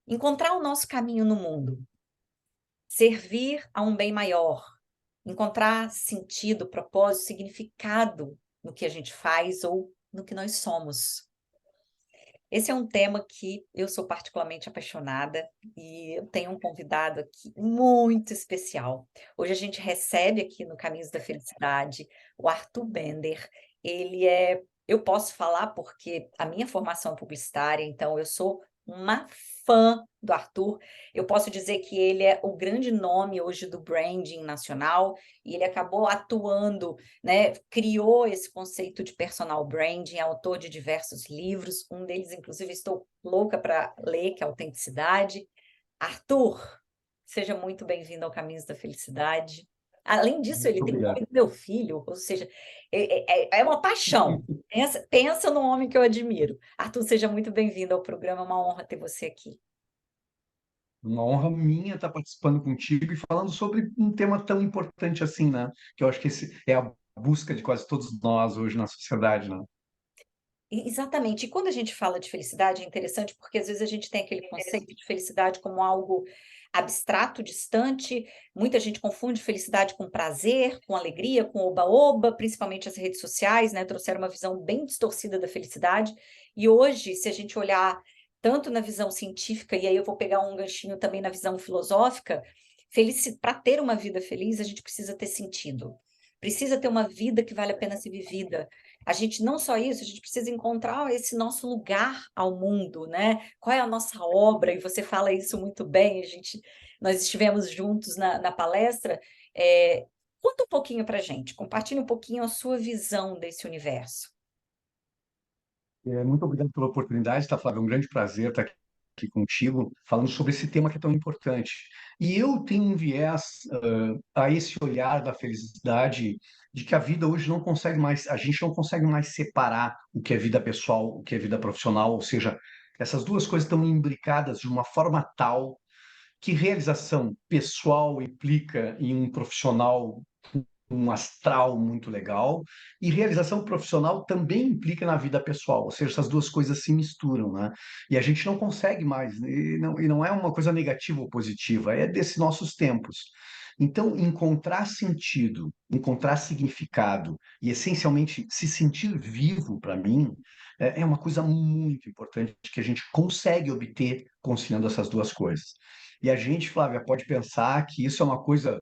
encontrar o nosso caminho no mundo, servir a um bem maior, encontrar sentido, propósito, significado no que a gente faz ou no que nós somos. Esse é um tema que eu sou particularmente apaixonada e eu tenho um convidado aqui muito especial. Hoje a gente recebe aqui no Caminhos da Felicidade o Arthur Bender. Eu posso falar porque a minha formação é publicitária, então eu sou uma fã do Arthur. Eu posso dizer que ele é o grande nome hoje do branding nacional e ele acabou atuando, né, criou esse conceito de personal branding, é autor de diversos livros, um deles, inclusive, estou louca para ler, que é Autenticidade. Arthur, seja muito bem-vindo ao Caminhos da Felicidade. Além disso, ele Muito tem o obrigado. nome do meu filho, ou seja, é uma paixão. Pensa no homem que eu admiro. Arthur, seja muito bem-vindo ao programa, é uma honra ter você aqui. Uma honra minha estar participando contigo e falando sobre um tema tão importante assim, né? Que eu acho que esse é a busca de quase todos nós hoje na sociedade, né? Exatamente. E quando a gente fala de felicidade, é interessante porque às vezes a gente tem aquele conceito de felicidade como algo abstrato, distante. Muita gente confunde felicidade com prazer, com alegria, com oba-oba, principalmente as redes sociais, né? Trouxeram uma visão bem distorcida da felicidade. E hoje, se a gente olhar tanto na visão científica, e aí eu vou pegar um ganchinho também na visão filosófica, para ter uma vida feliz, a gente precisa ter sentido. Precisa ter uma vida que vale a pena ser vivida. A gente não só isso, a gente precisa encontrar esse nosso lugar ao mundo, né? Qual é a nossa obra? E você fala isso muito bem. Nós estivemos juntos na palestra. Conta um pouquinho para a gente, compartilhe um pouquinho a sua visão desse universo. Muito obrigado pela oportunidade, tá, Flávio? É um grande prazer estar aqui contigo, falando sobre esse tema que é tão importante. E eu tenho um viés a esse olhar da felicidade, de que a vida hoje não consegue mais, a gente não consegue mais separar o que é vida pessoal, o que é vida profissional, ou seja, essas duas coisas estão imbricadas de uma forma tal que realização pessoal implica em um profissional, um astral muito legal, e realização profissional também implica na vida pessoal, ou seja, essas duas coisas se misturam, né? E a gente não consegue mais, e não é uma coisa negativa ou positiva, é desses nossos tempos. Então, encontrar sentido, encontrar significado e, essencialmente, se sentir vivo, para mim, é uma coisa muito importante que a gente consegue obter conciliando essas duas coisas. E a gente, Flávia, pode pensar que isso é uma coisa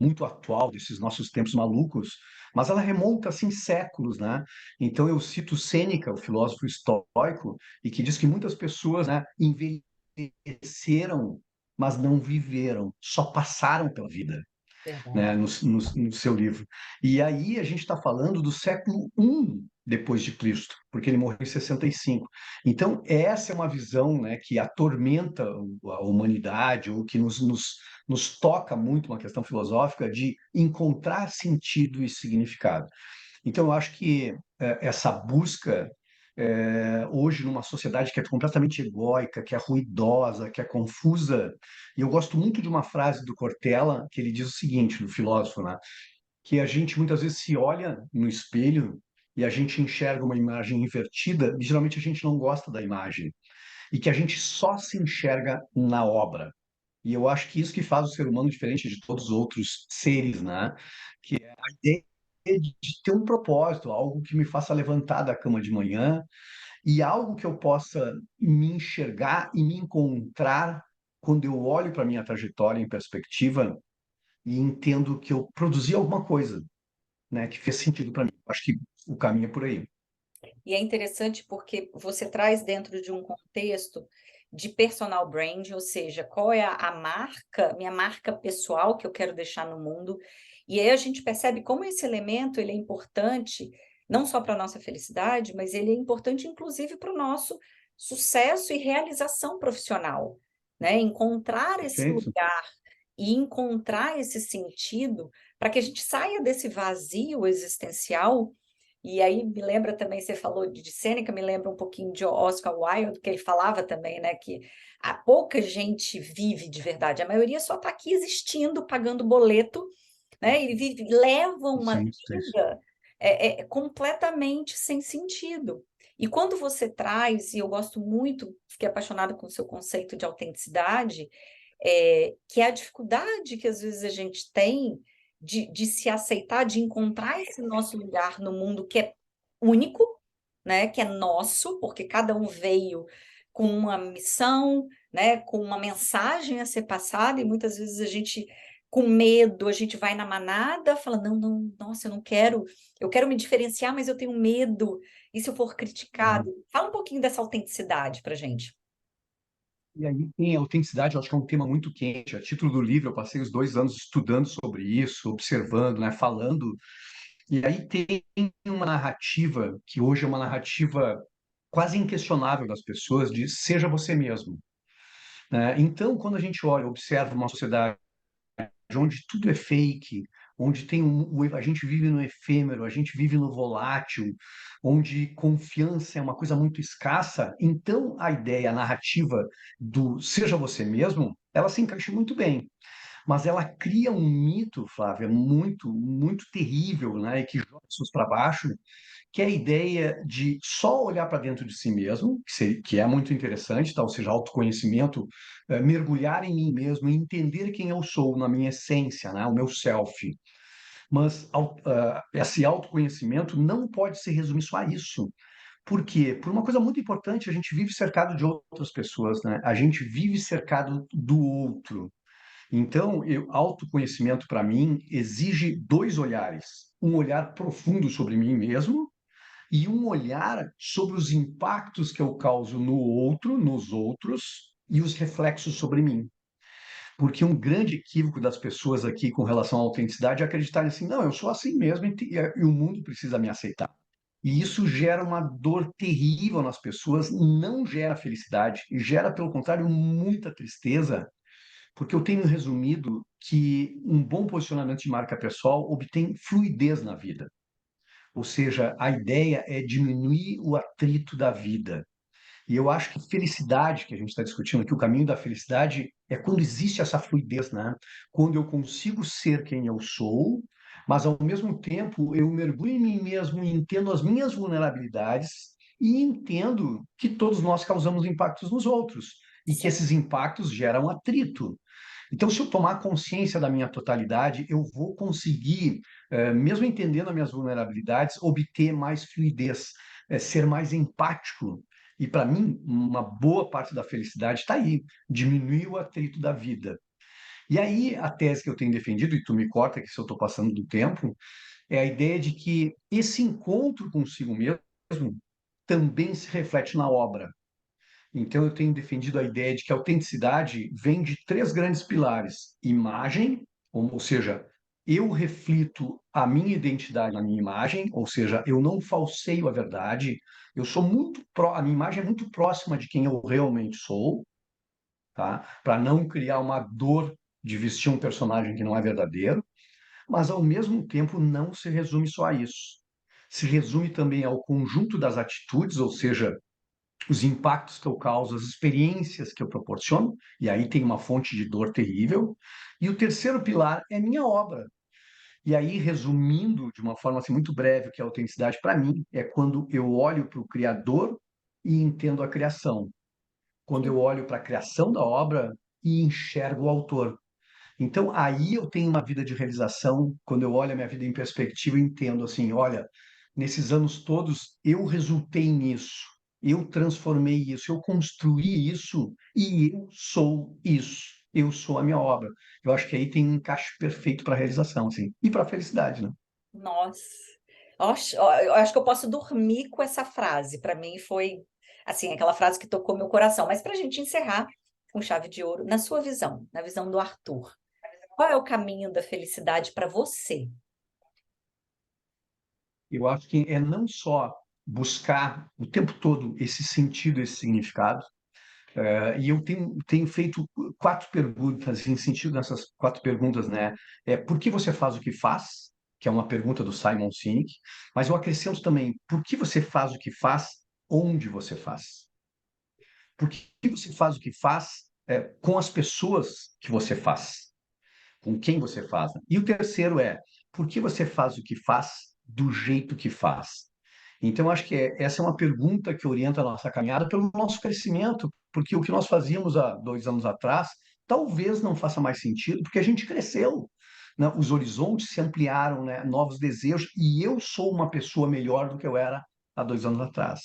muito atual desses nossos tempos malucos, mas ela remonta assim séculos, né? Então eu cito Sêneca, o filósofo estoico, e que diz que muitas pessoas, né, envelheceram, mas não viveram, só passaram pela vida, né, Verdade. no seu livro. E aí a gente está falando do século I depois de Cristo, porque ele morreu em 65. Então, essa é uma visão, né, que atormenta a humanidade, ou que nos toca muito uma questão filosófica de encontrar sentido e significado. Então, eu acho que essa busca, hoje, numa sociedade que é completamente egóica, que é ruidosa, que é confusa, e eu gosto muito de uma frase do Cortella, que ele diz o seguinte, do filósofo, né? Que a gente muitas vezes se olha no espelho e a gente enxerga uma imagem invertida, e geralmente a gente não gosta da imagem, e que a gente só se enxerga na obra. E eu acho que isso que faz o ser humano diferente de todos os outros seres, né? Que é a ideia de ter um propósito, algo que me faça levantar da cama de manhã e algo que eu possa me enxergar e me encontrar quando eu olho para a minha trajetória em perspectiva e entendo que eu produzi alguma coisa, né, que fez sentido para mim. Acho que o caminho é por aí. E é interessante porque você traz dentro de um contexto de personal brand, ou seja, qual é a marca, minha marca pessoal que eu quero deixar no mundo. E aí a gente percebe como esse elemento ele é importante, não só para a nossa felicidade, mas ele é importante inclusive para o nosso sucesso e realização profissional, né? Encontrar esse Perfeito? lugar e encontrar esse sentido para que a gente saia desse vazio existencial. E aí me lembra também, você falou de Sêneca, me lembra um pouquinho de Oscar Wilde, que ele falava também, né, que a pouca gente vive de verdade, a maioria só está aqui existindo, pagando boleto, né, e leva uma Sim, sim. vida completamente sem sentido. E quando você traz, e eu gosto muito, fiquei apaixonada com o seu conceito de autenticidade, que é a dificuldade que às vezes a gente tem de se aceitar, de encontrar esse nosso lugar no mundo que é único, né? Que é nosso, porque cada um veio com uma missão, né? Com uma mensagem a ser passada, e muitas vezes a gente, com medo, a gente vai na manada, fala, não, não, nossa, eu não quero, eu quero me diferenciar, mas eu tenho medo. E se eu for criticado? Fala um pouquinho dessa autenticidade pra gente. E aí tem a autenticidade, eu acho que é um tema muito quente. A título do livro, eu passei os 2 anos estudando sobre isso, observando, né, falando. E aí tem uma narrativa que hoje é uma narrativa quase inquestionável das pessoas de seja você mesmo, né? Então, quando a gente olha, observa uma sociedade onde tudo é fake, onde a gente vive no efêmero, a gente vive no volátil, onde confiança é uma coisa muito escassa, então a ideia, a narrativa do seja você mesmo, ela se encaixa muito bem. Mas ela cria um mito, Flávia, muito, muito terrível, né? E que joga as pessoas para baixo, que é a ideia de só olhar para dentro de si mesmo, que é muito interessante, tá? Ou seja, autoconhecimento, mergulhar em mim mesmo e entender quem eu sou na minha essência, né? O meu self. Mas esse autoconhecimento não pode se resumir só a isso. Por quê? Por uma coisa muito importante, a gente vive cercado de outras pessoas, né? A gente vive cercado do outro. Então, autoconhecimento para mim exige dois olhares. Um olhar profundo sobre mim mesmo e um olhar sobre os impactos que eu causo no outro, nos outros e os reflexos sobre mim. Porque um grande equívoco das pessoas aqui com relação à autenticidade é acreditarem assim, não, eu sou assim mesmo e o mundo precisa me aceitar. E isso gera uma dor terrível nas pessoas, não gera felicidade, e gera, pelo contrário, muita tristeza, porque eu tenho resumido que um bom posicionamento de marca pessoal obtém fluidez na vida. Ou seja, a ideia é diminuir o atrito da vida. E eu acho que felicidade, que a gente está discutindo aqui, o caminho da felicidade é quando existe essa fluidez, né? Quando eu consigo ser quem eu sou, mas ao mesmo tempo eu mergulho em mim mesmo e entendo as minhas vulnerabilidades e entendo que todos nós causamos impactos nos outros e que Sim. esses impactos geram atrito. Então, se eu tomar consciência da minha totalidade, eu vou conseguir, mesmo entendendo as minhas vulnerabilidades, obter mais fluidez, ser mais empático. E, para mim, uma boa parte da felicidade está aí, diminuir o atrito da vida. E aí, a tese que eu tenho defendido, e tu me corta que se eu estou passando do tempo, é a ideia de que esse encontro consigo mesmo também se reflete na obra. Então, eu tenho defendido a ideia de que a autenticidade vem de três grandes pilares: imagem, ou seja, eu reflito a minha identidade na minha imagem, ou seja, eu não falseio a verdade, eu sou a minha imagem é muito próxima de quem eu realmente sou, tá? Para não criar uma dor de vestir um personagem que não é verdadeiro, mas ao mesmo tempo não se resume só a isso. Se resume também ao conjunto das atitudes, ou seja, os impactos que eu causo, as experiências que eu proporciono, e aí tem uma fonte de dor terrível. E o terceiro pilar é minha obra. E aí, resumindo de uma forma assim, muito breve, o que é autenticidade para mim é quando eu olho para o Criador e entendo a criação. Quando eu olho para a criação da obra e enxergo o autor. Então, aí eu tenho uma vida de realização, quando eu olho a minha vida em perspectiva, eu entendo assim, olha, nesses anos todos eu resultei nisso, eu transformei isso, eu construí isso e eu sou isso. Eu sou a minha obra. Eu acho que aí tem um encaixe perfeito para a realização, assim, e para a felicidade, né? Nossa, eu acho que eu posso dormir com essa frase. Para mim foi assim, aquela frase que tocou meu coração. Mas para a gente encerrar com chave de ouro, na sua visão, na visão do Arthur, qual é o caminho da felicidade para você? Eu acho que é não só buscar o tempo todo esse sentido, esse significado. E eu tenho feito 4 perguntas, em sentido dessas 4 perguntas, né? Por que você faz o que faz? Que é uma pergunta do Simon Sinek. Mas eu acrescento também, por que você faz o que faz? Onde você faz? Por que você faz o que faz com as pessoas que você faz? Com quem você faz? E o terceiro é, por que você faz o que faz do jeito que faz? Então, acho que essa é uma pergunta que orienta a nossa caminhada pelo nosso crescimento, porque o que nós fazíamos há 2 anos atrás talvez não faça mais sentido, porque a gente cresceu, né? Os horizontes se ampliaram, né? Novos desejos, e eu sou uma pessoa melhor do que eu era há 2 anos atrás.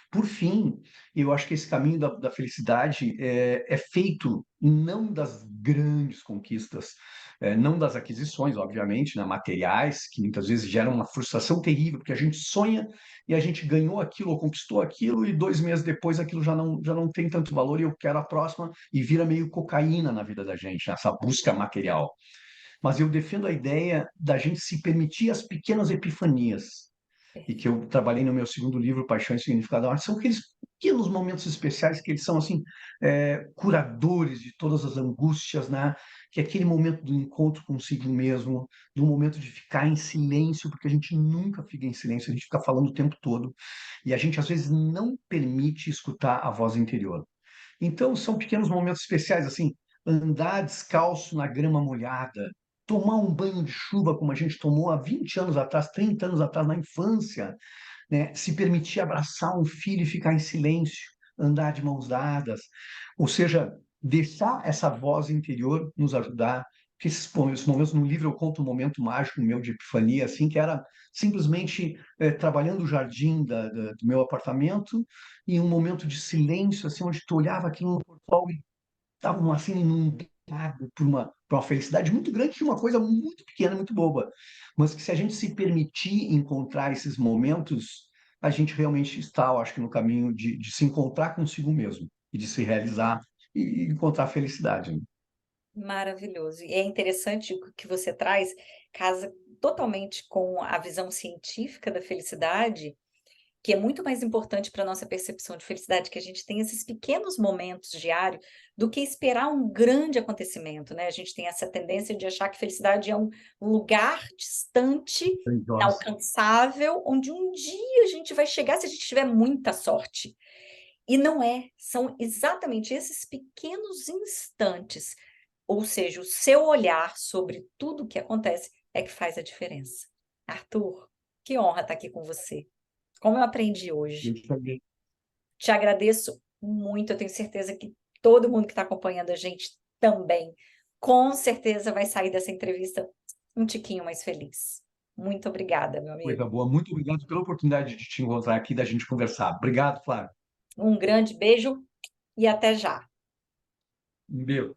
Por fim, eu acho que esse caminho da felicidade é feito não das grandes conquistas, não das aquisições, obviamente, né? Materiais, que muitas vezes geram uma frustração terrível, porque a gente sonha e a gente ganhou aquilo ou conquistou aquilo e 2 meses depois aquilo já não tem tanto valor e eu quero a próxima e vira meio cocaína na vida da gente, essa busca material. Mas eu defendo a ideia da gente se permitir as pequenas epifanias e que eu trabalhei no meu segundo livro, Paixão e Significado da Arte, são aqueles pequenos momentos especiais que eles são assim curadores de todas as angústias, né? Que é aquele momento do encontro consigo mesmo, do momento de ficar em silêncio, porque a gente nunca fica em silêncio, a gente fica falando o tempo todo e a gente às vezes não permite escutar a voz interior. Então, são pequenos momentos especiais, assim, andar descalço na grama molhada, tomar um banho de chuva como a gente tomou há 20 anos atrás, 30 anos atrás, na infância, né? Se permitir abraçar um filho e ficar em silêncio, andar de mãos dadas, ou seja, deixar essa voz interior nos ajudar. Que esses momentos no livro eu conto um momento mágico meu de epifania, assim, que era simplesmente trabalhando o jardim do meu apartamento e um momento de silêncio, assim, onde tu olhava aquilo no portal e estavam assim inundado por uma felicidade muito grande de uma coisa muito pequena, muito boba, mas que se a gente se permitir encontrar esses momentos, a gente realmente está, eu acho que no caminho de se encontrar consigo mesmo e de se realizar e encontrar felicidade, né? Maravilhoso. E é interessante o que você traz, casa totalmente com a visão científica da felicidade, que é muito mais importante para a nossa percepção de felicidade, que a gente tem esses pequenos momentos diários, do que esperar um grande acontecimento, né? A gente tem essa tendência de achar que felicidade é um lugar distante, Grandiosa. inalcançável, onde um dia a gente vai chegar se a gente tiver muita sorte. E não é, são exatamente esses pequenos instantes, ou seja, o seu olhar sobre tudo o que acontece é que faz a diferença. Arthur, que honra estar aqui com você. Como eu aprendi Eu hoje. também. Te agradeço muito, eu tenho certeza que todo mundo que está acompanhando a gente também, com certeza vai sair dessa entrevista um tiquinho mais feliz. Muito obrigada, meu Coisa amigo. boa. Muito obrigado pela oportunidade de te encontrar aqui, da gente conversar. Obrigado, Flávio. Um grande beijo e até já. Um beijo.